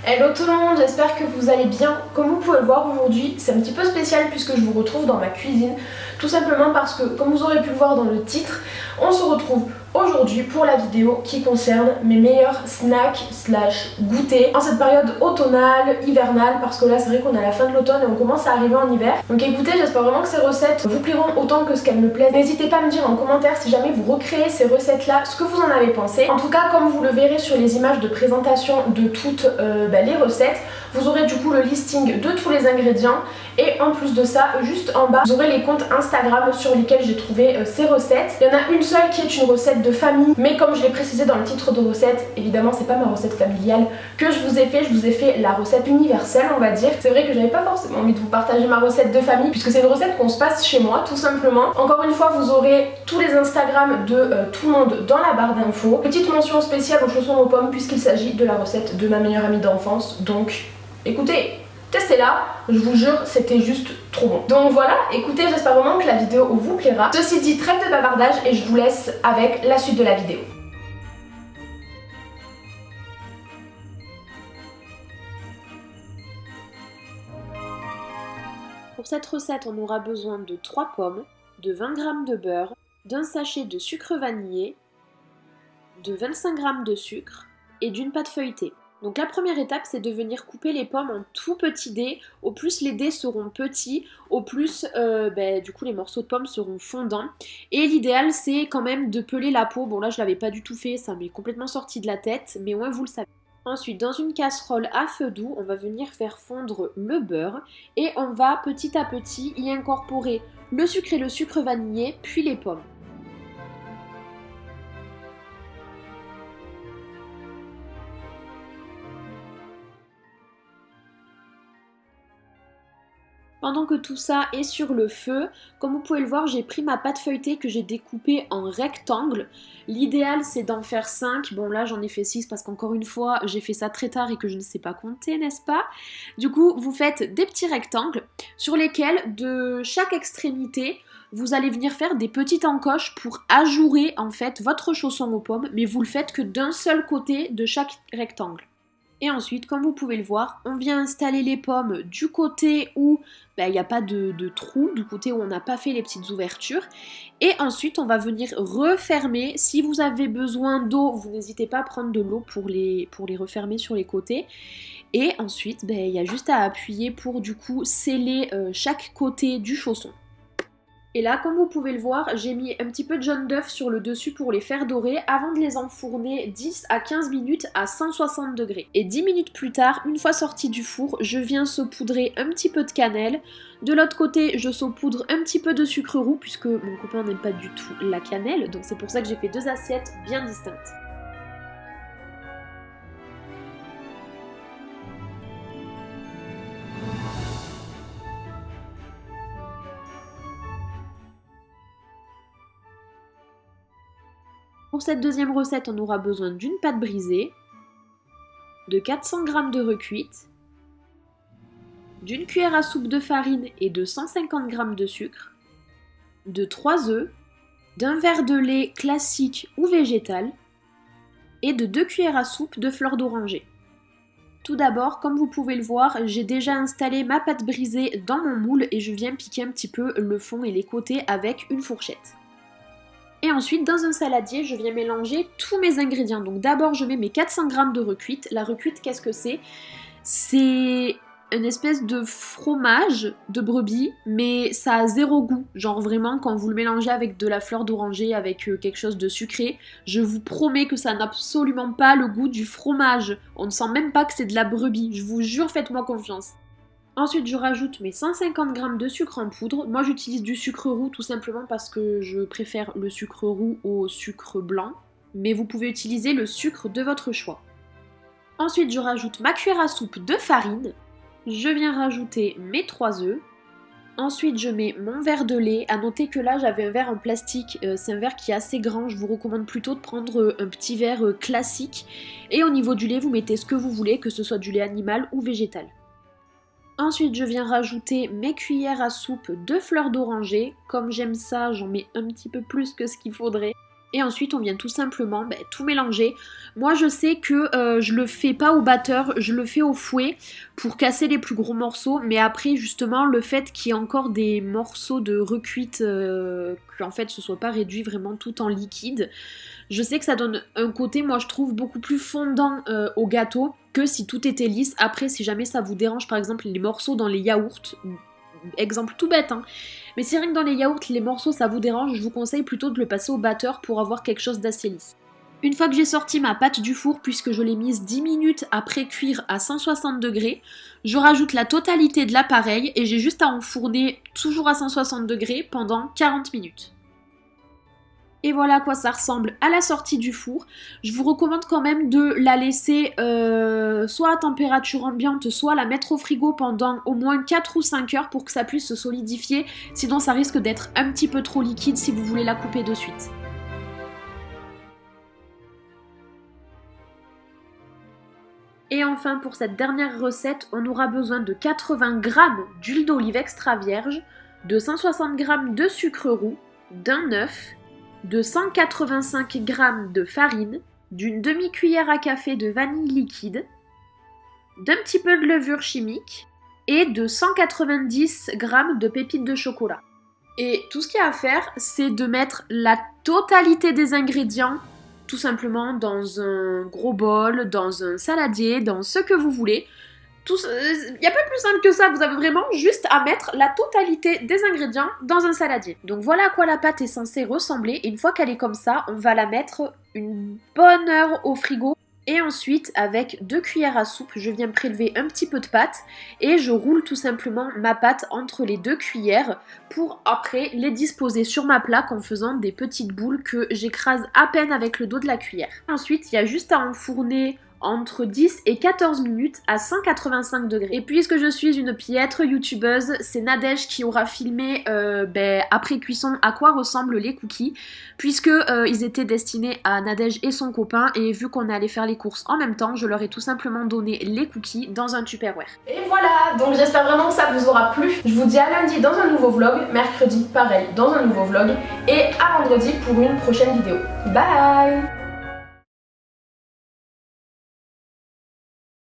Hello tout le monde, j'espère que vous allez bien. Comme vous pouvez le voir aujourd'hui, c'est un petit peu spécial puisque je vous retrouve dans ma cuisine. Tout simplement parce que, comme vous aurez pu le voir dans le titre, on se retrouve aujourd'hui pour la vidéo qui concerne mes meilleurs snacks slash goûters en cette période automnale, hivernale, parce que là c'est vrai qu'on est à la fin de l'automne et on commence à arriver en hiver. Donc écoutez, j'espère vraiment que ces recettes vous plairont autant que ce qu'elles me plaisent. N'hésitez pas à me dire en commentaire si jamais vous recréez ces recettes là, ce que vous en avez pensé. En tout cas, comme vous le verrez sur les images de présentation de toutes les recettes, vous aurez du coup le listing de tous les ingrédients et en plus de ça, juste en bas, vous aurez les comptes Instagram sur lesquels j'ai trouvé ces recettes. Il y en a une seule qui est une recette de famille, mais comme je l'ai précisé dans le titre de recette, évidemment c'est pas ma recette familiale que je vous ai fait la recette universelle on va dire. C'est vrai que j'avais pas forcément envie de vous partager ma recette de famille puisque c'est une recette qu'on se passe chez moi tout simplement. Encore une fois, vous aurez tous les Instagram de tout le monde dans la barre d'infos. Petite mention spéciale aux chaussons aux pommes puisqu'il s'agit de la recette de ma meilleure amie d'enfance, donc écoutez, testez-la, je vous jure, c'était juste trop bon. Donc voilà, écoutez, j'espère vraiment que la vidéo vous plaira. Ceci dit, trêve de bavardage et je vous laisse avec la suite de la vidéo. Pour cette recette, on aura besoin de 3 pommes, de 20 g de beurre, d'un sachet de sucre vanillé, de 25 g de sucre et d'une pâte feuilletée. Donc la première étape, c'est de venir couper les pommes en tout petits dés. Au plus les dés seront petits, au plus du coup les morceaux de pommes seront fondants. Et l'idéal, c'est quand même de peler la peau. Bon là, je l'avais pas du tout fait, ça m'est complètement sorti de la tête, mais au moins vous le savez. Ensuite, dans une casserole à feu doux, on va venir faire fondre le beurre et on va petit à petit y incorporer le sucre et le sucre vanillé, puis les pommes. Pendant que tout ça est sur le feu, comme vous pouvez le voir, j'ai pris ma pâte feuilletée que j'ai découpée en rectangles. L'idéal, c'est d'en faire 5. Bon, là, j'en ai fait 6 parce qu'encore une fois, j'ai fait ça très tard et que je ne sais pas compter, n'est-ce pas? Du coup, vous faites des petits rectangles sur lesquels, de chaque extrémité, vous allez venir faire des petites encoches pour ajourer, en fait, votre chausson aux pommes, mais vous le faites que d'un seul côté de chaque rectangle. Et ensuite, comme vous pouvez le voir, on vient installer les pommes du côté où il n'y a pas de trou, du côté où on n'a pas fait les petites ouvertures. Et ensuite, on va venir refermer. Si vous avez besoin d'eau, vous n'hésitez pas à prendre de l'eau pour les refermer sur les côtés. Et ensuite, il y a juste à appuyer pour du coup sceller chaque côté du chausson. Et là, comme vous pouvez le voir, j'ai mis un petit peu de jaune d'œuf sur le dessus pour les faire dorer avant de les enfourner 10 à 15 minutes à 160 degrés. Et 10 minutes plus tard, une fois sorti du four, je viens saupoudrer un petit peu de cannelle. De l'autre côté, je saupoudre un petit peu de sucre roux puisque mon copain n'aime pas du tout la cannelle, donc c'est pour ça que j'ai fait 2 assiettes bien distinctes. Pour cette deuxième recette, on aura besoin d'une pâte brisée, de 400 g de recuite, d'une cuillère à soupe de farine et de 150 g de sucre, de 3 œufs, d'un verre de lait classique ou végétal et de 2 cuillères à soupe de fleur d'oranger. Tout d'abord, comme vous pouvez le voir, j'ai déjà installé ma pâte brisée dans mon moule et je viens piquer un petit peu le fond et les côtés avec une fourchette. Et ensuite, dans un saladier, je viens mélanger tous mes ingrédients. Donc d'abord, je mets mes 400 g de recuite. La recuite, qu'est-ce que c'est? C'est une espèce de fromage de brebis, mais ça a zéro goût. Genre vraiment, quand vous le mélangez avec de la fleur d'oranger, avec quelque chose de sucré, je vous promets que ça n'a absolument pas le goût du fromage. On ne sent même pas que c'est de la brebis. Je vous jure, faites-moi confiance. Ensuite, je rajoute mes 150 g de sucre en poudre. Moi, j'utilise du sucre roux tout simplement parce que je préfère le sucre roux au sucre blanc. Mais vous pouvez utiliser le sucre de votre choix. Ensuite, je rajoute ma cuillère à soupe de farine. Je viens rajouter mes 3 œufs. Ensuite, je mets mon verre de lait. À noter que là, j'avais un verre en plastique. C'est un verre qui est assez grand. Je vous recommande plutôt de prendre un petit verre classique. Et au niveau du lait, vous mettez ce que vous voulez, que ce soit du lait animal ou végétal. Ensuite, je viens rajouter mes cuillères à soupe de fleur d'oranger. Comme j'aime ça, j'en mets un petit peu plus que ce qu'il faudrait. Et ensuite on vient tout simplement tout mélanger. Moi je sais que je le fais pas au batteur, je le fais au fouet pour casser les plus gros morceaux, mais après justement le fait qu'il y ait encore des morceaux de recuite, qu'en fait ce soit pas réduit vraiment tout en liquide, je sais que ça donne un côté, moi je trouve, beaucoup plus fondant au gâteau que si tout était lisse. Après si jamais ça vous dérange par exemple les morceaux dans les yaourts, exemple tout bête hein, mais si rien que dans les yaourts les morceaux ça vous dérange, je vous conseille plutôt de le passer au batteur pour avoir quelque chose d'assez lisse. Une fois que j'ai sorti ma pâte du four, puisque je l'ai mise 10 minutes après cuire à 160 degrés, je rajoute la totalité de l'appareil et j'ai juste à enfourner toujours à 160 degrés pendant 40 minutes. Et voilà à quoi ça ressemble à la sortie du four. Je vous recommande quand même de la laisser soit à température ambiante, soit la mettre au frigo pendant au moins 4 ou 5 heures pour que ça puisse se solidifier. Sinon ça risque d'être un petit peu trop liquide si vous voulez la couper de suite. Et enfin pour cette dernière recette, on aura besoin de 80 g d'huile d'olive extra vierge, de 160 g de sucre roux, d'un œuf, de 185 g de farine, d'une demi-cuillère à café de vanille liquide, d'un petit peu de levure chimique et de 190 g de pépites de chocolat. Et tout ce qu'il y a à faire, c'est de mettre la totalité des ingrédients tout simplement dans un gros bol, dans un saladier, dans ce que vous voulez. Il n'y a pas plus simple que ça, vous avez vraiment juste à mettre la totalité des ingrédients dans un saladier. Donc voilà à quoi la pâte est censée ressembler. Et une fois qu'elle est comme ça, on va la mettre une bonne heure au frigo. Et ensuite, avec 2 cuillères à soupe, je viens prélever un petit peu de pâte et je roule tout simplement ma pâte entre les 2 cuillères pour après les disposer sur ma plaque en faisant des petites boules que j'écrase à peine avec le dos de la cuillère. Ensuite, il y a juste à enfourner entre 10 et 14 minutes à 185 degrés. Et puisque je suis une piètre youtubeuse, c'est Nadège qui aura filmé après cuisson à quoi ressemblent les cookies, puisque ils étaient destinés à Nadège et son copain, et vu qu'on allait faire les courses en même temps, je leur ai tout simplement donné les cookies dans un Tupperware. Et voilà, donc j'espère vraiment que ça vous aura plu. Je vous dis à lundi dans un nouveau vlog, mercredi pareil dans un nouveau vlog, et à vendredi pour une prochaine vidéo. Bye!